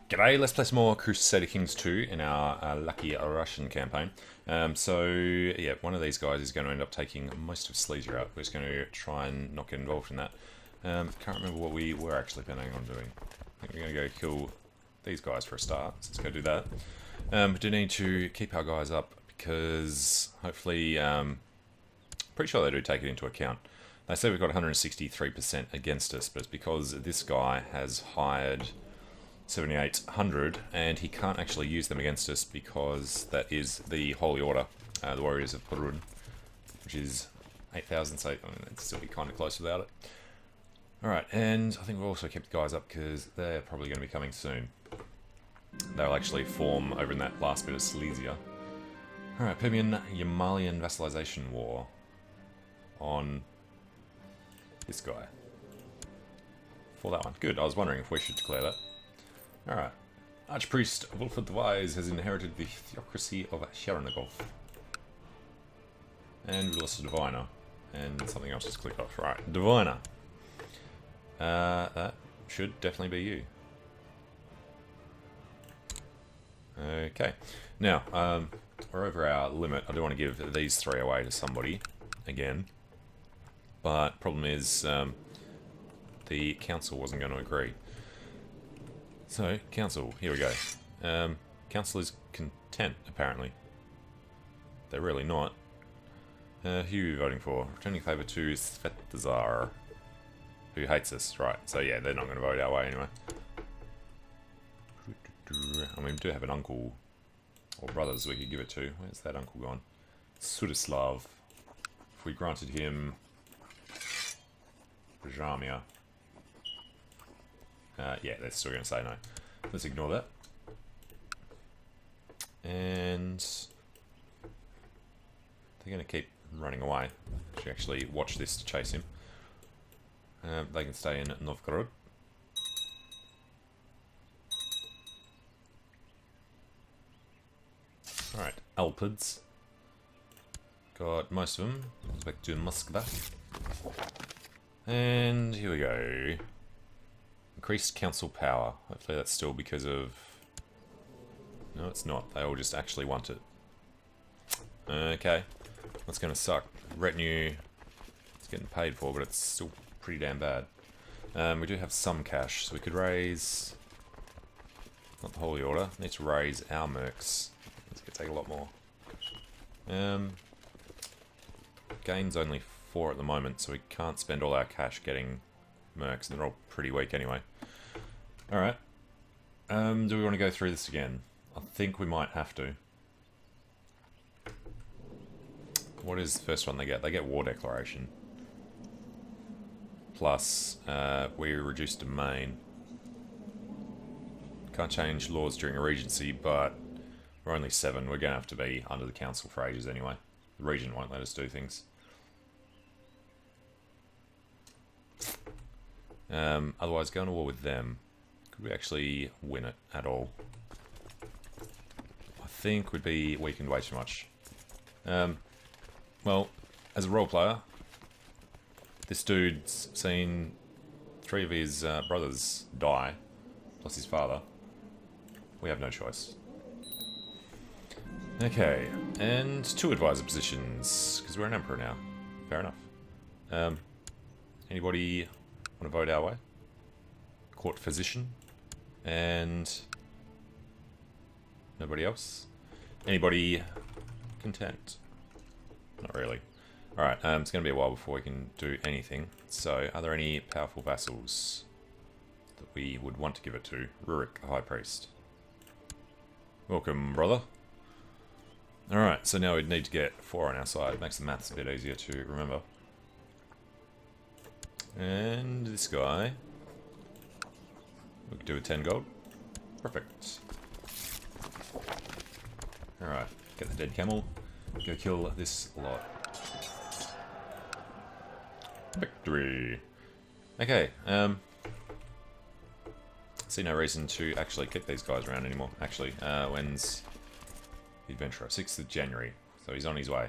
G'day, let's play some more Crusader Kings 2 in our Lucky Russian campaign. Yeah, one of these guys is going to end up taking most of Sleazer out. We're just going to try and not get involved in that. Can't remember what we were actually planning on doing. I think we're going to go kill these guys for a start, so let's go do that. We do need to keep our guys up because hopefully, pretty sure they do take it into account. They say we've got 163% against us, but it's because this guy has hired 7,800 and he can't actually use them against us because that is the Holy Order, the Warriors of Purun, which is 8,000, so I mean, it'd still be kind of close without it. Alright, and I think we've also kept the guys up because they're probably going to be coming soon. They'll actually form over in that last bit of Silesia. Alright, Permian-Yamalian vassalization war on this guy. For that one. Good, I was wondering if we should declare that. Alright. Archpriest Wolford the Wise has inherited the theocracy of Sharonagov. And we lost a Diviner. And something else just clicked off. Right, Diviner. That should definitely be you. Okay. Now, we're over our limit. I do want to give these three away to somebody again. But problem is, the council wasn't going to agree. So, council, here we go. Council is content, apparently. They're really not. Who are you voting for? Returning favour to Svetazar, who hates us. Right, so yeah, they're not going to vote our way anyway. I mean, we do have an uncle, or brothers we could give it to. Where's that uncle gone? Sudislav. If we granted him Jamia. Yeah, they're still going to say no. Let's ignore that. And they're going to keep running away. Should actually watch this to chase him. They can stay in Novgorod. Alright, Alpids. Got most of them. Let's back to Moskva. And here we go. Increased council power. Hopefully that's still because of... No, it's not. They all just actually want it. Okay. That's going to suck. Retinue. It's getting paid for, but it's still pretty damn bad. We do have some cash, so we could raise... Not the Holy Order. Need to raise our mercs. It's going to take a lot more. Gain's only 4 at the moment, so we can't spend all our cash getting mercs, and they're all pretty weak anyway. Alright. Do we want to go through this again? I think we might have to. What is the first one they get? They get War Declaration. Plus, we reduce domain. Can't change laws during a regency, but we're only 7. We're going to have to be under the council for ages anyway. The regent won't let us do things. Otherwise, going to war with them. Could we actually win it at all? I think we'd be weakened way too much. Well, as a role player, this dude's seen 3 of his brothers die, plus his father. We have no choice. Okay, and 2 advisor positions, because we're an emperor now. Fair enough. Anybody want to vote our way? Court physician. And nobody else? Anybody content? Not really. Alright, it's going to be a while before we can do anything. So, are there any powerful vassals that we would want to give it to? Rurik, the High Priest. Welcome, brother. Alright, so now we'd need to get 4 on our side. Makes the maths a bit easier to remember. And this guy, we could do with 10 gold. Perfect. Alright, get the dead camel. Go kill this lot. Victory! Okay, see no reason to actually keep these guys around anymore. Actually, when's the adventurer? 6th of January, so he's on his way.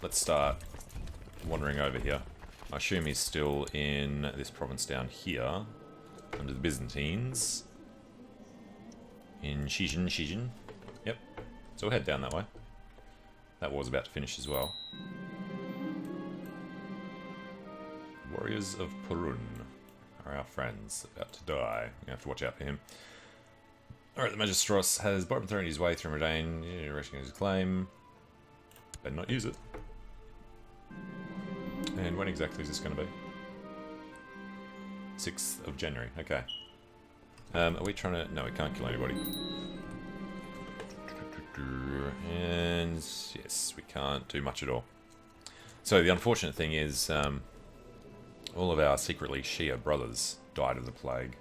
Let's start wandering over here. I assume he's still in this province down here, under the Byzantines. Shijin. Yep. So we'll head down that way. That war's about to finish as well. Warriors of Purun are our friends, about to die. We're going to have to watch out for him. Alright, the Magistros has bottom thrown his way through Redain, rushing his claim. Better not use it. And when exactly is this going to be? 6th of January, okay. Are we trying to... No, we can't kill anybody. And yes, we can't do much at all. So the unfortunate thing is, all of our secretly Shia brothers died of the plague.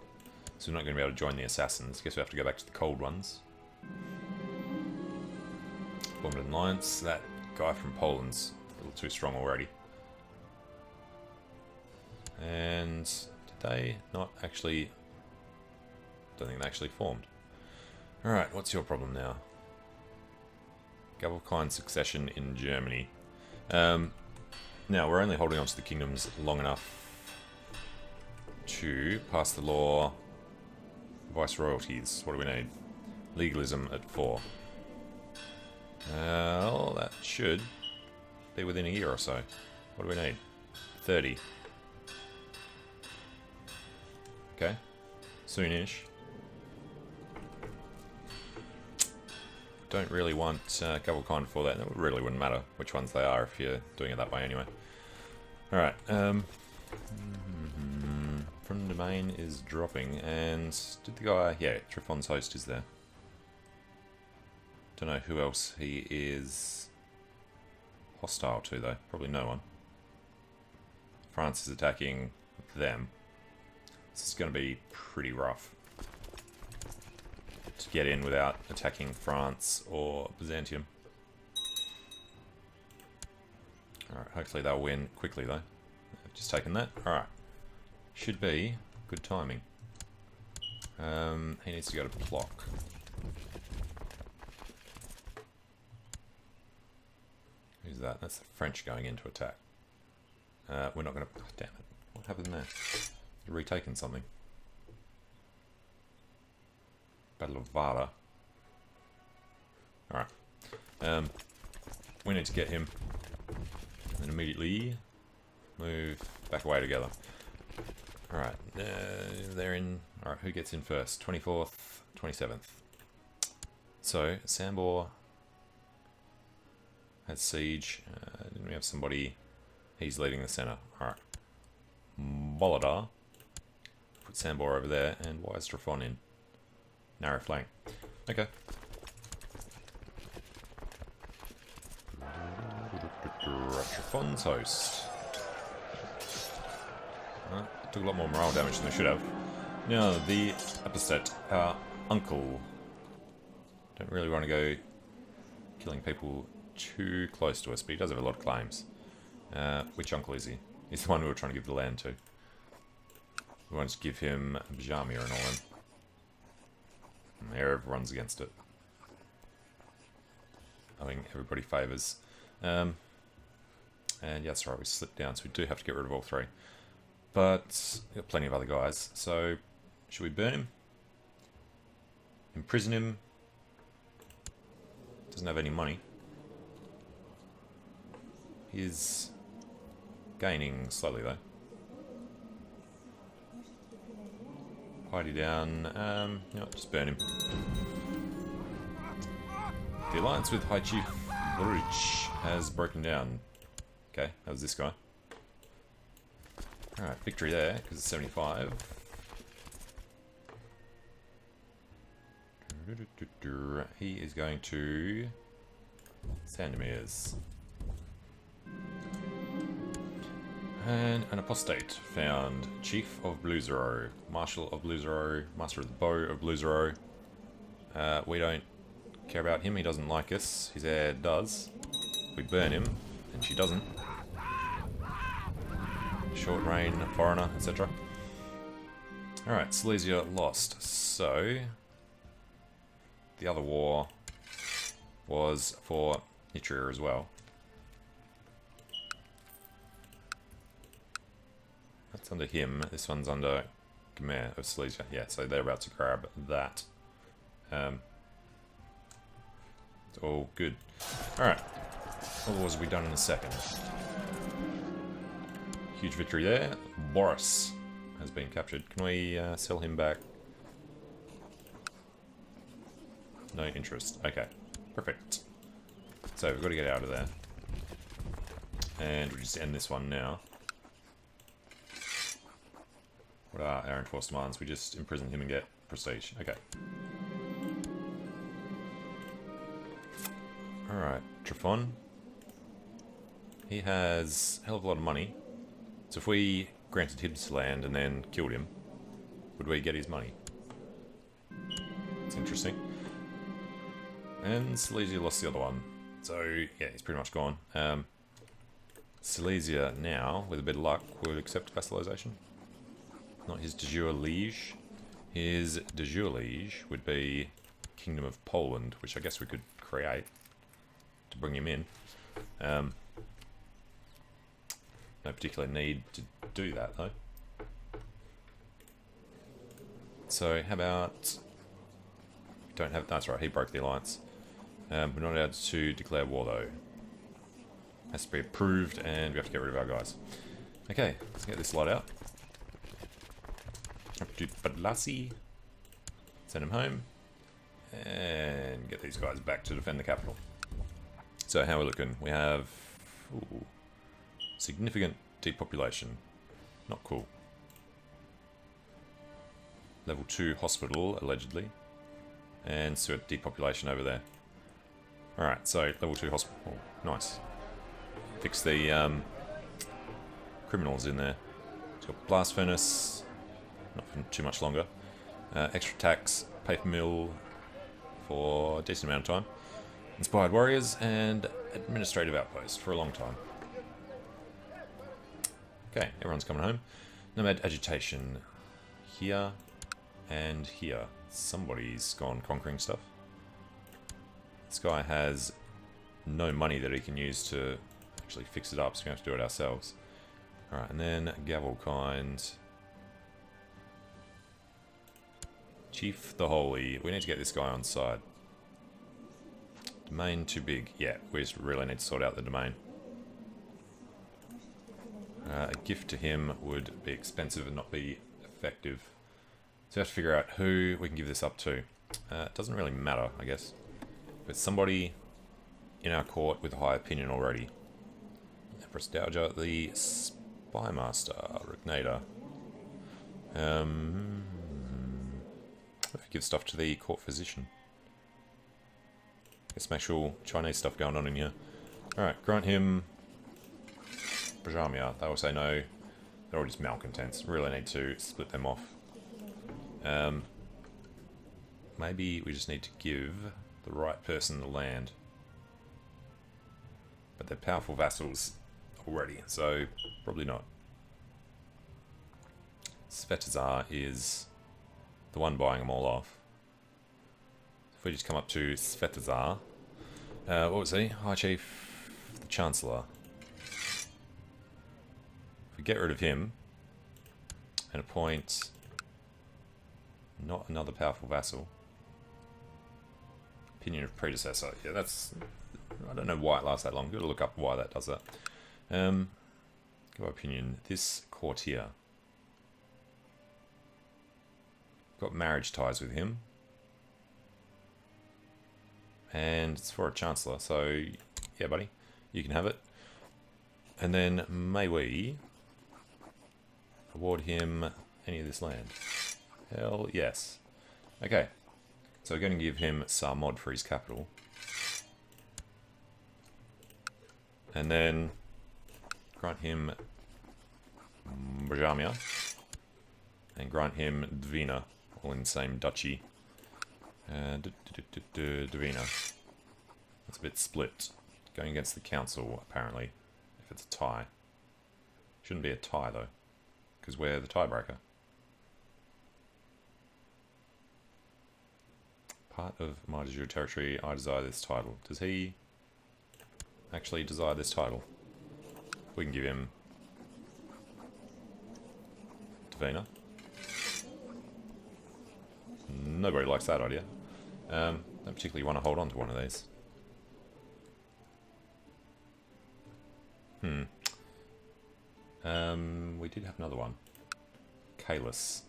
So we're not going to be able to join the assassins. Guess we have to go back to the cold ones. Formed an alliance. That guy from Poland's a little too strong already. And did they not actually... Don't think they actually formed. Alright, what's your problem now? Gavelkind succession in Germany. Now, we're only holding on to the kingdoms long enough to pass the law. Viceroyalties, what do we need? Legalism at 4. Well, that should be within a year or so. What do we need? 30. Okay. Soonish. Don't really want Gavelkind for that. It really wouldn't matter which ones they are if you're doing it that way anyway. Alright, from domain is dropping, and did the guy... Yeah, Trifon's host is there. Don't know who else he is hostile to though. Probably no one. France is attacking them. This is going to be pretty rough to get in without attacking France or Byzantium. Alright, hopefully they'll win quickly though. I've just taken that. Alright. Should be good timing. He needs to go to Plock. Who's that? That's the French going in to attack. We're not going to... Oh, damn it. What happened there? You're retaking something. Battle of Vada. Alright. We need to get him. And immediately move back away together. Alright. They're in... Alright, who gets in first? 24th, 27th. So, Sambor had siege. Didn't we have somebody... He's leading the center. Alright. Bolidar. Put Sambor over there, and why is Trifon in? Narrow flank. Okay. Trifon's host. Took a lot more morale damage than they should have. Now, the Apostate, our uncle. Don't really want to go killing people too close to us, but he does have a lot of claims. Which uncle is he? He's the one we were trying to give the land to. We want to give him Bjamir and all them. And there, everyone's against it. I think everybody favours. And yeah, that's right, we slipped down, so we do have to get rid of all 3. But we've got plenty of other guys, so should we burn him? Imprison him? Doesn't have any money. He's gaining slowly though. Heidi down. You know what, just burn him. The alliance with High Chief Burich has broken down. Okay, that was this guy. Alright, victory there, because it's 75. He is going to Sandomir's. And an apostate found. Chief of Bluzero, Marshal of Bluzero, Master of the Bow of Bluzero. We don't care about him, he doesn't like us. His heir does. We burn him, and she doesn't. Short reign, foreigner, etc. Alright, Silesia lost. So, the other war was for Nitria as well. That's under him. This one's under Khmer of Silesia. Yeah, so they're about to grab that. It's all good. Alright. What wars have we done in a second? Huge victory there. Boris has been captured. Can we sell him back? No interest. Okay. Perfect. So we've got to get out of there. And we'll just end this one now. What are our enforced demands? We just imprison him and get prestige. Okay. Alright, Trifon. He has a hell of a lot of money. So if we granted him this land and then killed him, would we get his money? It's interesting. And Silesia lost the other one. So, yeah, he's pretty much gone. Silesia now, with a bit of luck, would accept vassalization. Not his de jure liege. His de jure liege would be Kingdom of Poland, which I guess we could create to bring him in. No particular need to do that, though. So, how about... We don't have... That's right, he broke the alliance. We're not allowed to declare war, though. Has to be approved, and we have to get rid of our guys. Okay, let's get this lot out. Up to Badlassi. Send him home. And get these guys back to defend the capital. So, how are we looking? We have... Ooh, significant depopulation. Not cool. Level 2 hospital, allegedly. And so depopulation over there. Alright, so level 2 hospital. Oh, nice. Fix the criminals in there. It's got blast furnace. Not for too much longer. Extra tax, paper mill for a decent amount of time. Inspired warriors and administrative outpost for a long time. Okay, everyone's coming home. Nomad agitation here and here. Somebody's gone conquering stuff. This guy has no money that he can use to actually fix it up, so we have to do it ourselves. Alright, and then Gavelkind. Chief the Holy. We need to get this guy on side. Domain too big. Yeah, we just really need to sort out the domain. A gift to him would be expensive and not be effective. So we have to figure out who we can give this up to. It doesn't really matter, I guess. But somebody in our court with a high opinion already. Empress Dowager, the Spymaster, Rignator. Give stuff to the court physician. Guess make sure Chinese stuff going on in here. Alright, grant him Bajamia. They will say no. They're all just malcontents. Really need to split them off. Maybe we just need to give the right person the land. But they're powerful vassals already, so probably not. Svetazar is the one buying them all off. If we just come up to Svetazar, what was he? High Chief, the Chancellor. If we get rid of him and appoint not another powerful vassal. Opinion of predecessor. Yeah, that's... I don't know why it lasts that long. Gotta look up why that does that. Go opinion. This courtier. Got marriage ties with him. And it's for a chancellor, so yeah, buddy. You can have it. And then may we award him any of this land? Hell yes. Okay. So we're going to give him Sarmod for his capital. And then grant him Bajamia. And grant him Dvina, all in the same duchy. Dvina. That's a bit split. Going against the council, apparently. If it's a tie. Shouldn't be a tie, though. Because we're the tiebreaker. Part of my de jure territory, I desire this title. Does he actually desire this title? We can give him Dvina. Nobody likes that idea. Don't particularly want to hold on to one of these. We did have another one. Kalis.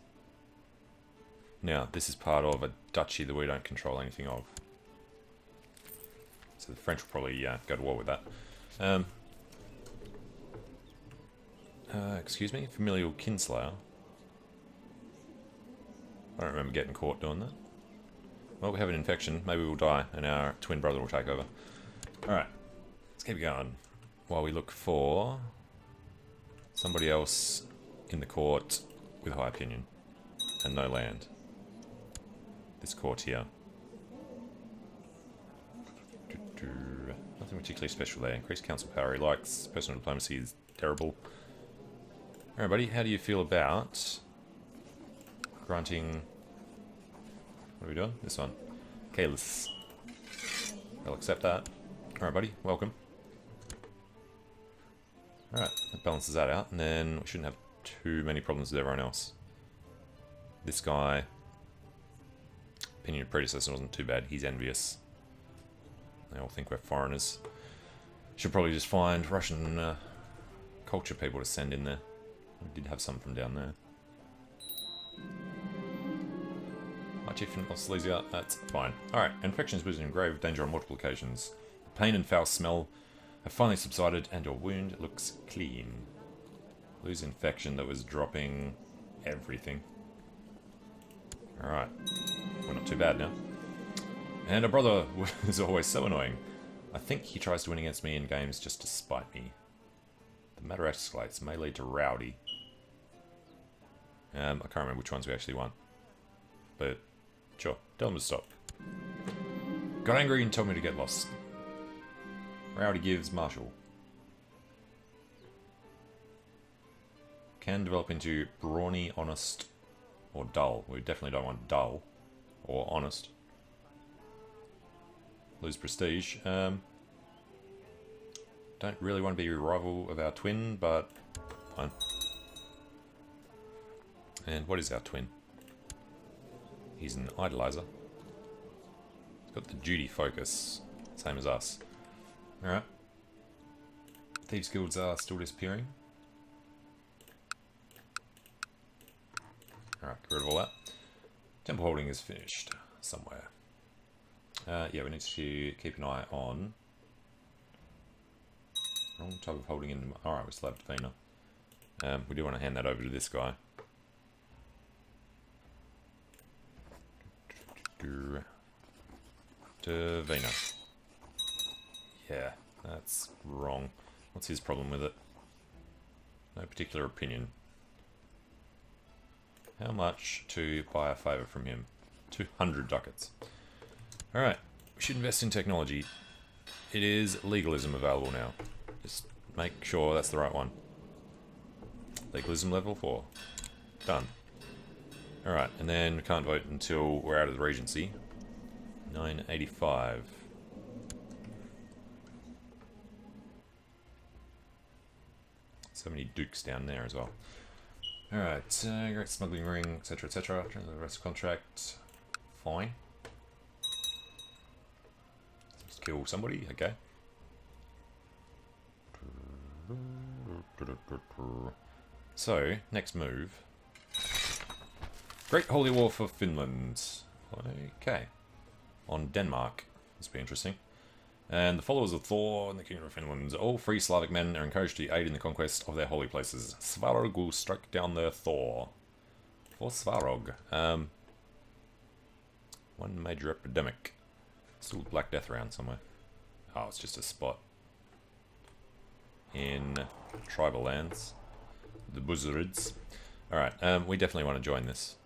Now, this is part of a duchy that we don't control anything of. So the French will probably go to war with that. Excuse me? Familial Kinslayer. I don't remember getting caught doing that. Well, we have an infection. Maybe we'll die and our twin brother will take over. Alright. Let's keep going. While we look for somebody else in the court with high opinion and no land. This court here. Nothing particularly special there. Increased council power he likes. Personal diplomacy is terrible. Alright, buddy, how do you feel about granting... What are we doing? This one. Kalis. I'll accept that. Alright, buddy, welcome. Alright, that balances that out, and then we shouldn't have too many problems with everyone else. This guy... Opinion of predecessor wasn't too bad. He's envious. They all think we're foreigners. Should probably just find Russian culture people to send in there. We did have some from down there. My chief in Silesia, that's fine. Alright, infections was in grave danger on multiple occasions. The pain and foul smell have finally subsided and your wound looks clean. Lose infection that was dropping everything. Alright, we're not too bad now. And our brother was always so annoying. I think he tries to win against me in games just to spite me. The matter escalates, may lead to rowdy. I can't remember which ones we actually won. But, sure, tell him to stop. Got angry and told me to get lost. Rowdy gives Marshall. Can develop into brawny, honest, or dull. We definitely don't want dull or honest. Lose prestige. Don't really want to be a rival of our twin, but fine. And what is our twin? He's an idolizer. He's got the duty focus, same as us. Alright. Thieves guilds are still disappearing. Alright, get rid of all that. Temple holding is finished somewhere. Yeah, we need to keep an eye on... Wrong type of holding in... Alright, we still have Davina. We do want to hand that over to this guy. Davina. Yeah, that's wrong. What's his problem with it? No particular opinion. How much to buy a favour from him? 200 ducats. Alright, we should invest in technology. It is legalism available now. Just make sure that's the right one. Legalism level 4. Done. Alright, and then we can't vote until we're out of the Regency. 985. So many dukes down there as well. Alright, great smuggling ring, etc, etc. The rest of contract. Fine. Let's kill somebody, okay. So, next move. Great Holy War for Finland. Okay. On Denmark. This will be interesting. And the followers of Thor and the Kingdom of Finland, all free Slavic men are encouraged to aid in the conquest of their holy places. Svarog will strike down their Thor. For Svarog. One major epidemic. Still Black Death around somewhere. Oh, it's just a spot. In tribal lands. The Buzzards. Alright, we definitely want to join this.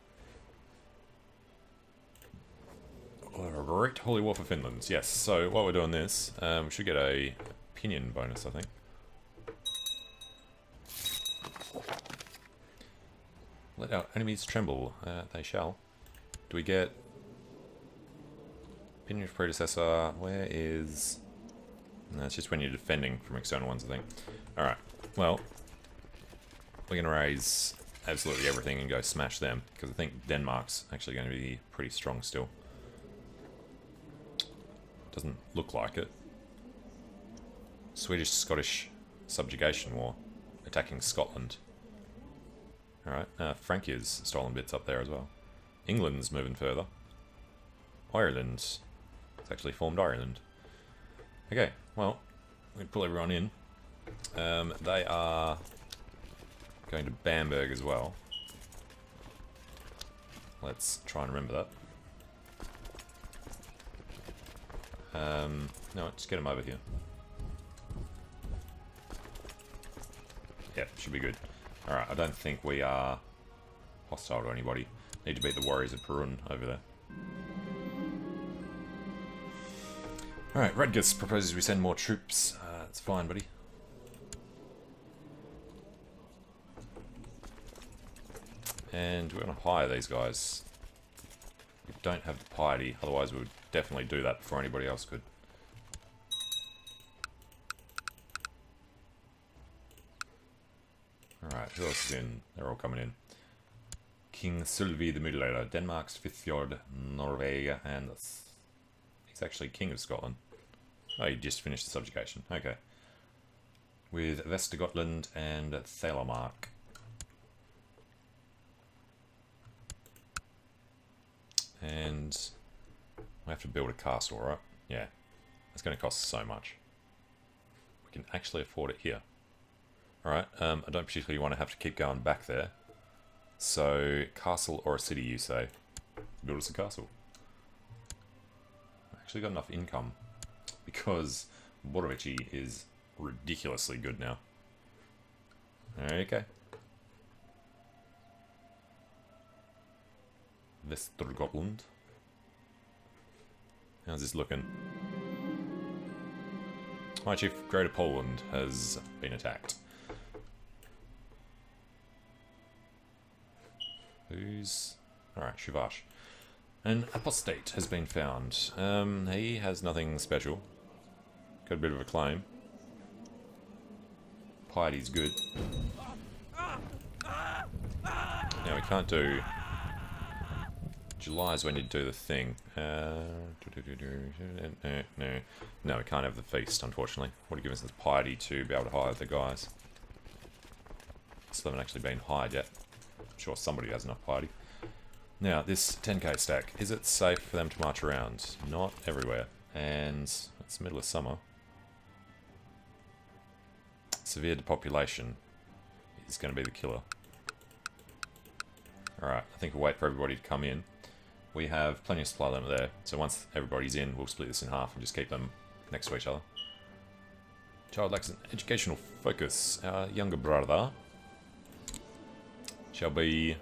A great Holy War for Finland. Yes, so while we're doing this, we should get a opinion bonus, I think. Let our enemies tremble. They shall. Do we get... Opinion of predecessor. Where is... No, it's just when you're defending from external ones, I think. Alright, well... We're going to raise absolutely everything and go smash them, because I think Denmark's actually going to be pretty strong still. Doesn't look like it. Swedish, Scottish, subjugation war, attacking Scotland. Alright, Francia's stolen bits up there as well. England's moving further. Ireland's... It's actually formed Ireland. Okay, well, we pull everyone in. They are going to Bamberg as well. Let's try and remember that. No, just get them over here. Yeah, should be good. Alright, I don't think we are hostile to anybody. Need to beat the warriors of Perun over there. Alright, Radgus proposes we send more troops. That's fine, buddy. And we're going to hire these guys. We don't have the piety, otherwise we would definitely do that before anybody else could. Alright, who else is in? They're all coming in. King Sylvi the Mutilator, Denmark's Fifth Fjord, Norway, and he's actually King of Scotland. Oh, he just finished the subjugation. Okay. With Vestergotland and Thalamark. And we have to build a castle, right? Yeah. It's going to cost so much. We can actually afford it here. Alright, I don't particularly want to have to keep going back there. So, castle or a city, you say? Build us a castle. I actually got enough income. Because Borovici is ridiculously good now. Okay. Vestergotland. How's this looking? My chief, Greater Poland, has been attacked. Who's... Alright, Shivash. An apostate has been found. He has nothing special. Got a bit of a claim. Piety's good. Now we can't do... July is when you do the thing. No, we can't have the feast, unfortunately. Would have given us the piety to be able to hire the guys. Still haven't actually been hired yet. I'm sure somebody has enough piety. Now, this 10k stack, is it safe for them to march around? Not everywhere. And it's the middle of summer. Severe depopulation is going to be the killer. Alright, I think we'll wait for everybody to come in. We have plenty of supply limit there, so once everybody's in, we'll split this in half and just keep them next to each other. Child lacks an educational focus. Our younger brother shall be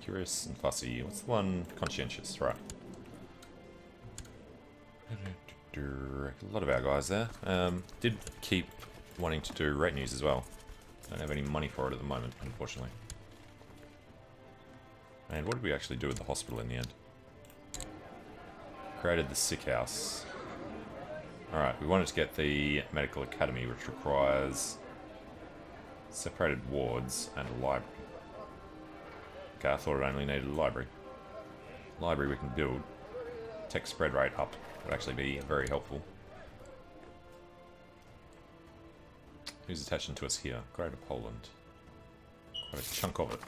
curious and fussy. What's the one? Conscientious, right. A lot of our guys there. Did keep wanting to do retinues as well. Don't have any money for it at the moment, unfortunately. And what did we actually do with the hospital in the end? Created the sick house. Alright, we wanted to get the medical academy, which requires separated wards and a library. Okay, I thought it only needed a library. Library we can build. Tech spread rate up would actually be very helpful. Who's attaching to us here? Greater Poland. Quite a chunk of it.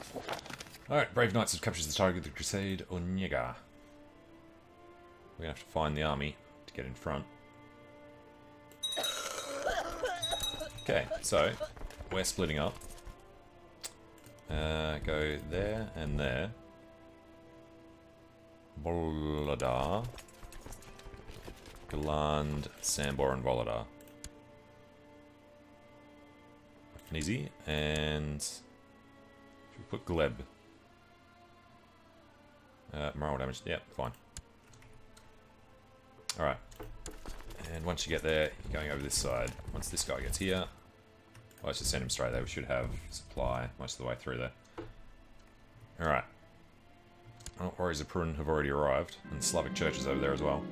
Alright, Brave Knights have captured the target of the Crusade, Onyega. We're going to have to find the army to get in front. Okay, so we're splitting up. Go there and there. Volodar. Galand, Sambor, and Volodar. Easy, and should we put Gleb? Morale damage, yeah, fine. Alright. And once you get there, you're going over this side. Once this guy gets here, well, let's just send him straight there. We should have supply most of the way through there. Alright. Oh, Warriors of Perun have already arrived, and Slavic churches over there as well.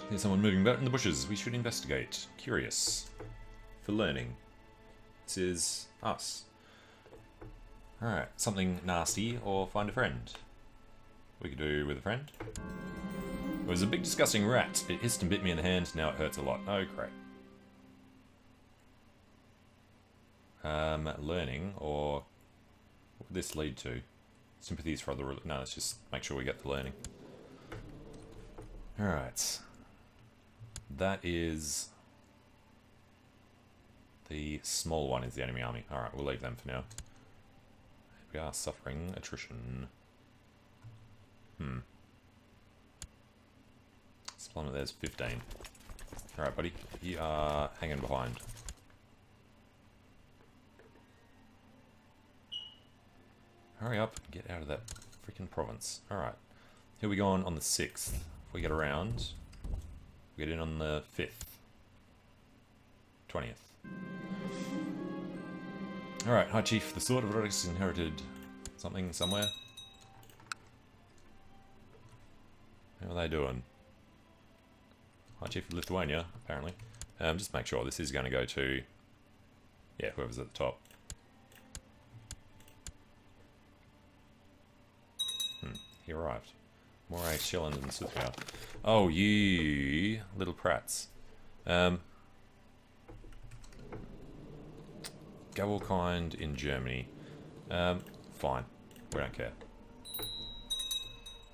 There's someone moving about in the bushes. We should investigate. Curious. For learning. This is us. Alright, something nasty or find a friend. We could do with a friend. It was a big disgusting rat. It hissed and bit me in the hand. Now it hurts a lot. Oh, great. Learning, or what would this lead to? Sympathies for other... No, let's just make sure we get the learning. Alright. That is... The small one is the enemy army. Alright, we'll leave them for now. We are suffering attrition. Supplement there's 15. Alright, buddy. You are hanging behind. Hurry up and get out of that freaking province. Alright. Here we go on the 6th. If we get around, we get in on the 5th. 20th. Alright, High Chief, the Sword of Rodix inherited something somewhere. How are they doing? High Chief of Lithuania, apparently. Just make sure this is going to go to... Yeah, whoever's at the top. He arrived. Moray, Shelland, and Sufia. Oh, you little prats. Gavelkind in Germany. Fine. We don't care.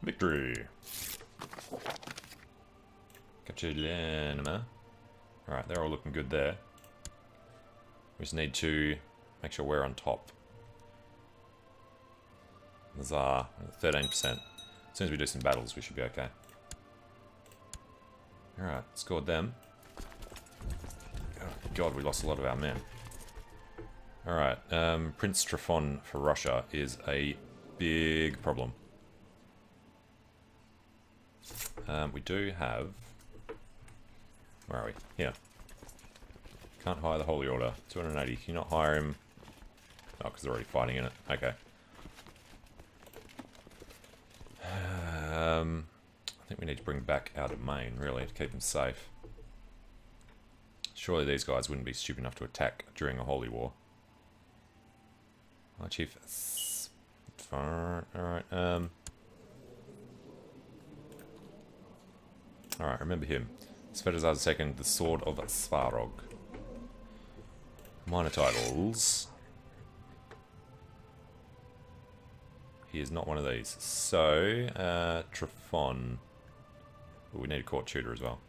Victory! Captured Lenema. Alright, they're all looking good there. We just need to make sure we're on top. Nazar, 13%. As soon as we do some battles, we should be okay. Alright, scored them. Oh, God, we lost a lot of our men. Alright, Prince Trifon for Russia is a big problem. We do have... Where are we? Here. Can't hire the Holy Order. 280. Can you not hire him? Oh, because they're already fighting in it. Okay. I think we need to bring back our domain, really, to keep them safe. Surely these guys wouldn't be stupid enough to attack during a holy war. Hi, Chief. Alright, Alright, remember him. Svetozar II, the Sword of Svarog. Minor titles. He is not one of these. So, Trifon. But we need a court tutor as well.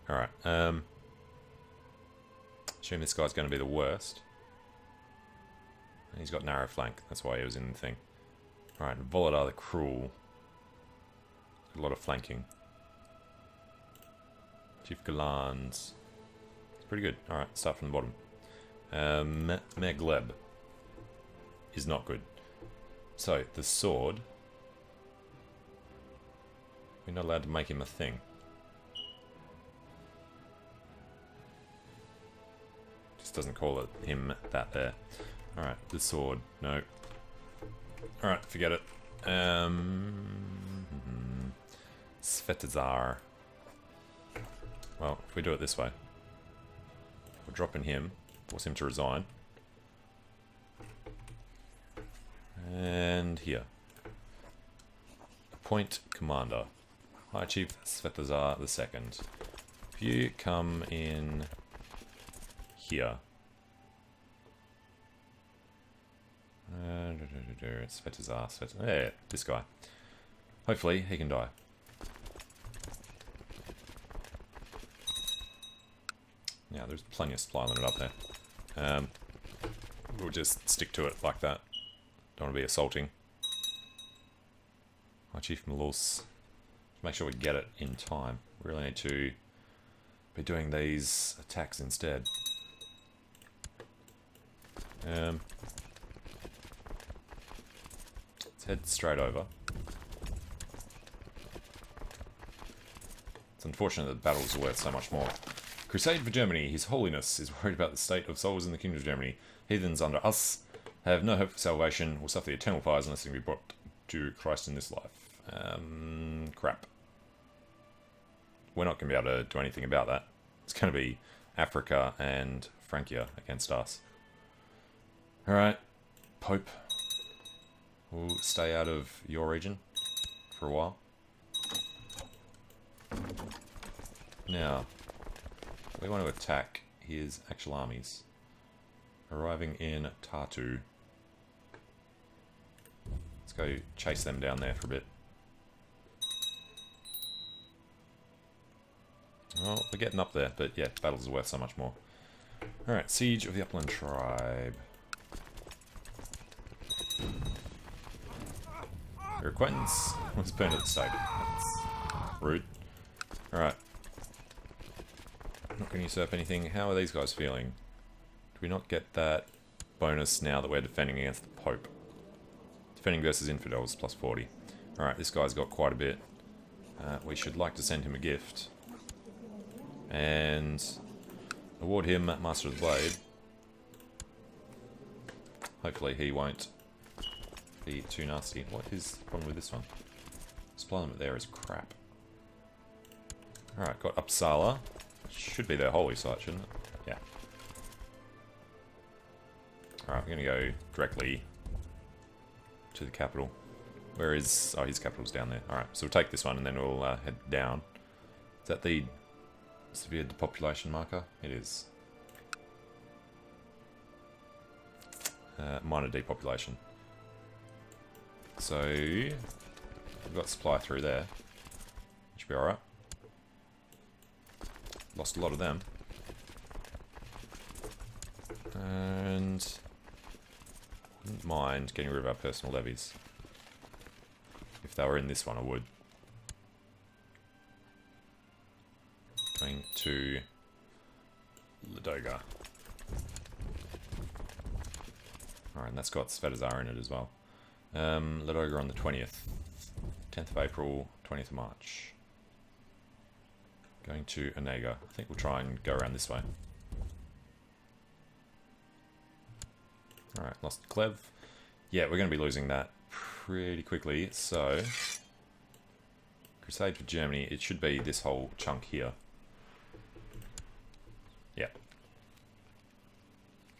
Alright, assume this guy's going to be the worst. And he's got narrow flank, that's why he was in the thing. Alright, Volodar the Cruel. A lot of flanking. Chief Galans. It's pretty good. Alright, start from the bottom. Megleb is not good. So, the sword. We're not allowed to make him a thing. Just doesn't call it him that there. Alright, the sword. No. Alright, forget it. Svetozar. Well, if we do it this way, we're dropping him, force him to resign. And here. Appoint commander. High Chief Svetozar II. If you come in here. Svetozar. Yeah, this guy. Hopefully he can die. Yeah, there's plenty of supply limit up there. We'll just stick to it like that. Don't want to be assaulting. High Chief Malus. Make sure we get it in time. We really need to be doing these attacks instead. Let's head straight over. It's unfortunate that battles are worth so much more. Crusade for Germany. His Holiness is worried about the state of souls in the Kingdom of Germany. Heathens under us have no hope for salvation, will suffer the eternal fires unless they can be brought to Christ in this life. Crap. We're not going to be able to do anything about that. It's going to be Africa and Francia against us. Alright, Pope. We'll stay out of your region for a while. Now, we want to attack his actual armies. Arriving in Tartu. Let's go chase them down there for a bit. Well, we're getting up there, but yeah, battles are worth so much more. Alright, Siege of the Upland Tribe. Your acquaintance was burned at the stake. That's rude. Alright. Not going to usurp anything. How are these guys feeling? Do we not get that bonus now that we're defending against the Pope? Defending versus infidels, plus 40. Alright, this guy's got quite a bit. We should like to send him a gift. And award him Master of the Blade. Hopefully he won't be too nasty. What is the problem with this one? Supply limit there is crap. Alright, got Uppsala. Should be their holy site, shouldn't it? Yeah. Alright, we're going to go directly to the capital. Where is... oh, his capital's down there. Alright, so we'll take this one and then we'll head down. Is that the severe depopulation marker? It is. Minor depopulation. So, we've got supply through there. Should be alright. Lost a lot of them. And wouldn't mind getting rid of our personal levies. If they were in this one, I would. Going to Ladoga. Alright, and that's got Svetozar in it as well. Ladoga on the 20th. 10th of April, 20th of March. Going to Onega. I think we'll try and go around this way. Alright, lost Clev. Yeah, we're going to be losing that pretty quickly, so... Crusade for Germany, it should be this whole chunk here. Yeah.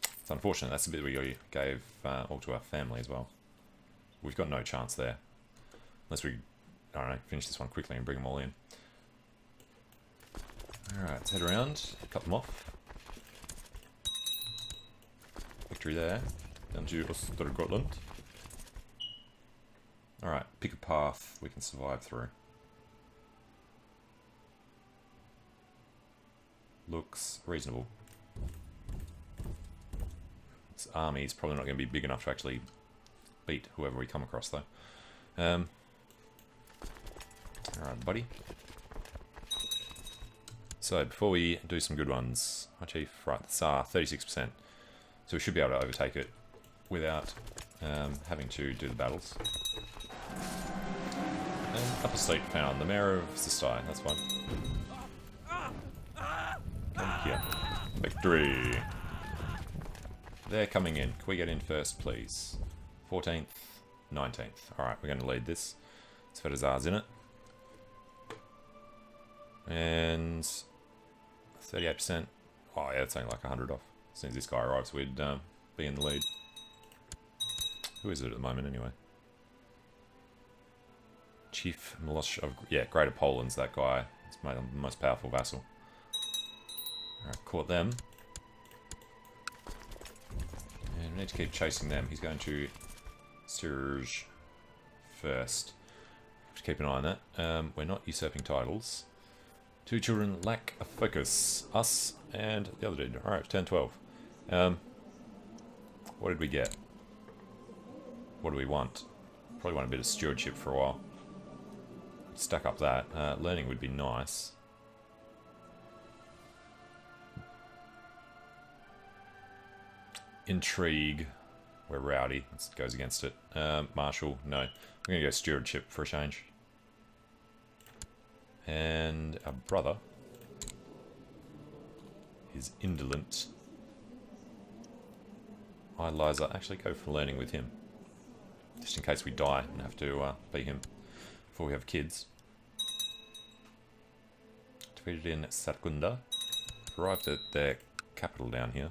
It's unfortunate, that's the bit we gave all to our family as well. We've got no chance there. Unless we, I don't know, finish this one quickly and bring them all in. Alright, let's head around, cut them off. Victory there. Down to Östergötland. Alright, pick a path we can survive through. Looks reasonable. This army is probably not going to be big enough to actually beat whoever we come across, though. Alright, buddy. So, before we do some good ones, High Chief, right, the Tsar, 36%. So we should be able to overtake it without having to do the battles. And upper seat found, the Mayor of Sistai, that's fine. Come here. Victory! They're coming in. Can we get in first, please? 14th, 19th. Alright, we're going to lead this. Svetozar's in it. And 38%. Oh yeah, it's only like 100 off. As soon as this guy arrives, we'd be in the lead. Who is it at the moment, anyway? Chief Milosh of... yeah, Greater Poland's that guy. It's my most powerful vassal. Alright, caught them. And we need to keep chasing them. He's going to Surge first. Have to keep an eye on that. We're not usurping titles. Two children lack a focus. Us and the other dude. Alright, turn 12. What did we get? What do we want? Probably want a bit of stewardship for a while. Stack up that. Learning would be nice. Intrigue. We're rowdy. This goes against it. Marshal. No. We're going to go stewardship for a change. And our brother is indolent. Idolizer. Actually go for learning with him. Just in case we die and have to be him before we have kids. Defeated in Sarkunda. Arrived at their capital down here.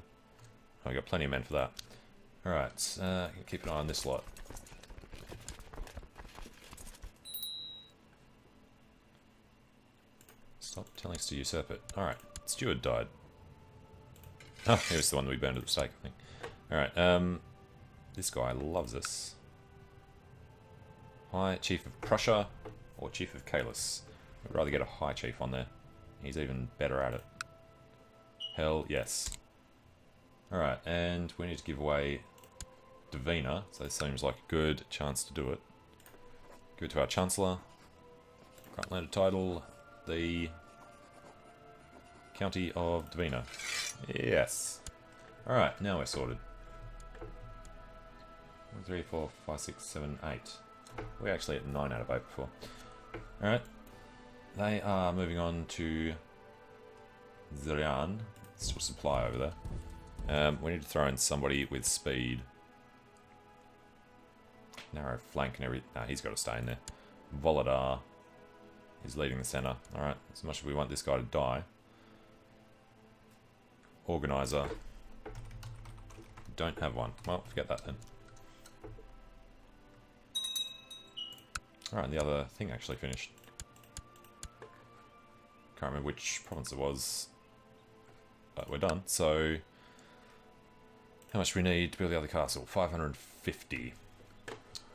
Oh, we got plenty of men for that. Alright, keep an eye on this lot. Stop telling us to usurp it. Alright, Steward died. Oh, he was the one that we burned at the stake, I think. Alright, this guy loves us. High Chief of Prussia or Chief of Kalis. I'd rather get a High Chief on there. He's even better at it. Hell yes. Alright, and we need to give away Divina, so this seems like a good chance to do it. Give it to our Chancellor. Grant landed title, the County of Divina. Yes. Alright, now we're sorted. 1, 3, 4, 5, 6, 7, 8. We're actually at 9 out of 8 before. Alright. They are moving on to Zirian. Still supply over there. We need to throw in somebody with speed. Narrow flank and everything. Nah, he's got to stay in there. Volodar is leading the centre. Alright, as much as we want this guy to die. Organizer. Don't have one. Well, forget that then. Alright, the other thing actually finished. Can't remember which province it was. But we're done. So, how much do we need to build the other castle? 550.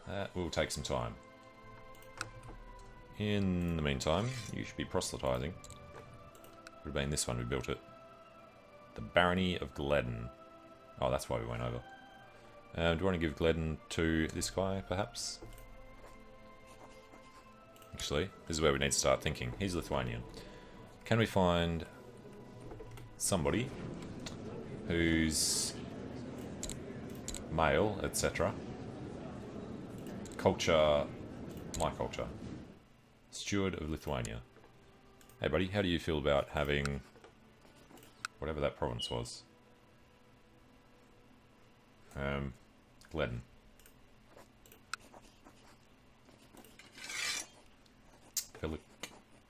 That will take some time. In the meantime, you should be proselytizing. Would have been this one who built it. The Barony of Gledden. Oh, that's why we went over. Do you want to give Gledden to this guy, perhaps? Actually, this is where we need to start thinking. He's Lithuanian. Can we find somebody who's male, etc. Culture, my culture. Steward of Lithuania. Hey buddy, how do you feel about having whatever that province was? Gledden.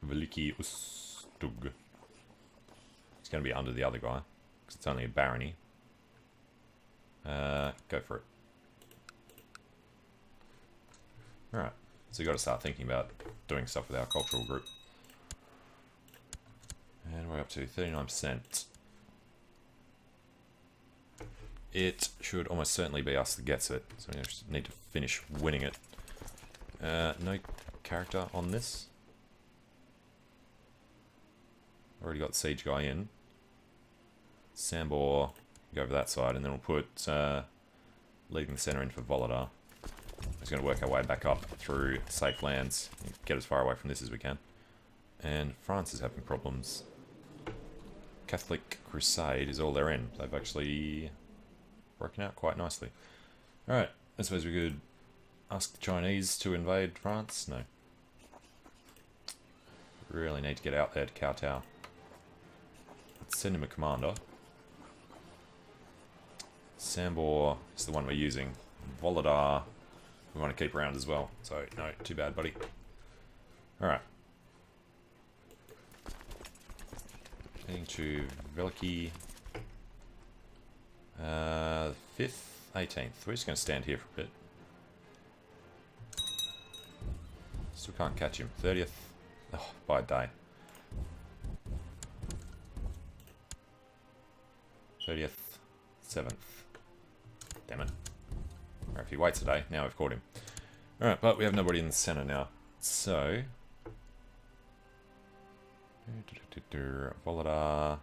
Veliki Ustug. It's going to be under the other guy, because it's only a barony. Go for it. Alright, so we've got to start thinking about doing stuff with our cultural group. And we're up to 39%. It should almost certainly be us that gets it, so we just need to finish winning it. No character on this. Already got the siege guy in. Sambor, go over that side, and then we'll put leading the centre in for Volodar. He's going to work our way back up through safe lands, and get as far away from this as we can. And France is having problems. Catholic Crusade is all they're in. They've actually working out quite nicely. Alright, I suppose we could ask the Chinese to invade France? No. Really need to get out there to kowtow. Let's send him a commander. Sambor is the one we're using. Volodar we want to keep around as well. So, no, too bad, buddy. Alright. Heading to Veliki. 5th, 18th. We're just going to stand here for a bit. Still can't catch him. 30th. Oh, by day. 30th. 7th. Damn it. Or if he waits a day, now we've caught him. Alright, but we have nobody in the centre now. So... Volodar...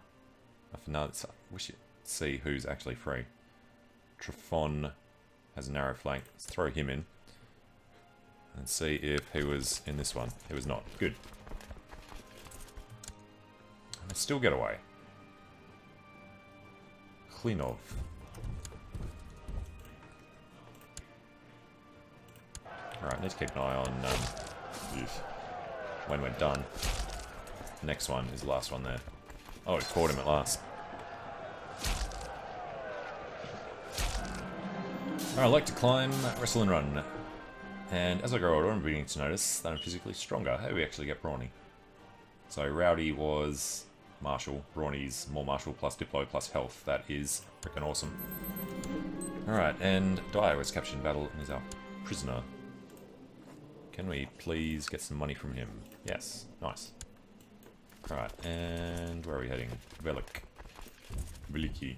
I wish you'd see who's actually free. Trifon has a narrow flank. Let's throw him in. And see if he was in this one. He was not. Good. And still get away. Klinov. Alright, need to keep an eye on when we're done. The next one is the last one there. Oh, we caught him at last. Alright, I like to climb, wrestle and run. And as I grow older, I'm beginning to notice that I'm physically stronger. How do we actually get Brawny? So Rowdy was martial, Brawny's more martial plus Diplo plus health. That is freaking awesome. Alright, and Dio was captured in battle and is our prisoner. Can we please get some money from him? Yes, nice. Right, and where are we heading? Veliki.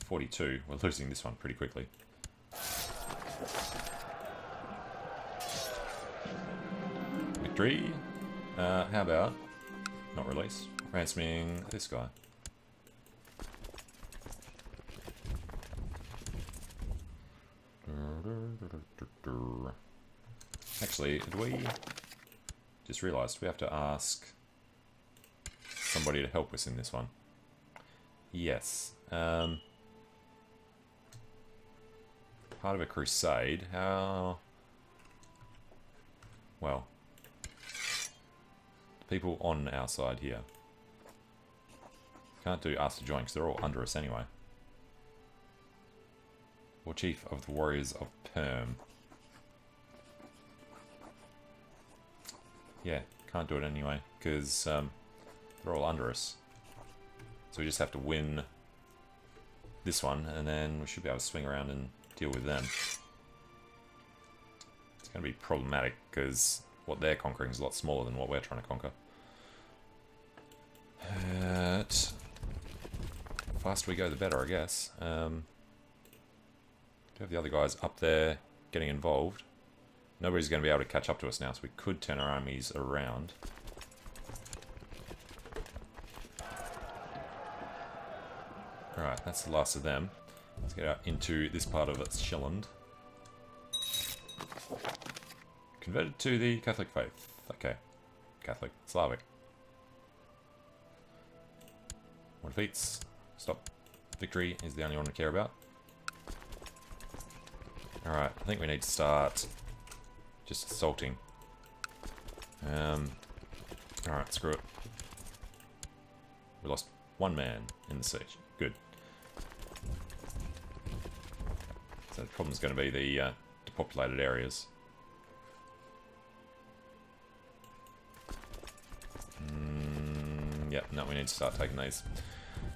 42. We're losing this one pretty quickly. Victory. How about not release? Ransoming this guy. Actually, did we just realised we have to ask somebody to help us in this one? Yes. Part of a crusade. How? Well, people on our side here. Can't do ask to join because they're all under us anyway. Or Chief of the Warriors of Perm. Yeah, can't do it anyway because they're all under us. So we just have to win this one and then we should be able to swing around and deal with them. It's going to be problematic because what they're conquering is a lot smaller than what we're trying to conquer. But the faster we go, the better, I guess. Do have the other guys up there getting involved. Nobody's going to be able to catch up to us now, so we could turn our armies around. Alright, that's the last of them. Let's get out into this part of Schilland. Converted to the Catholic faith. Okay. Catholic. Slavic. More defeats. Stop. Victory is the only one we care about. Alright, I think we need to start just assaulting. Alright, screw it. We lost one man in the siege. Good. So the problem's going to be the depopulated areas. Yep, no, we need to start taking these.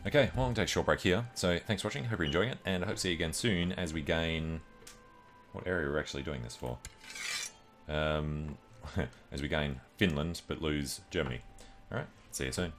Okay, well, I'm going to take a short break here. So thanks for watching, hope you're enjoying it, and I hope to see you again soon as we gain... What area we're actually doing this for? As we gain Finland, but lose Germany. Alright, see you soon.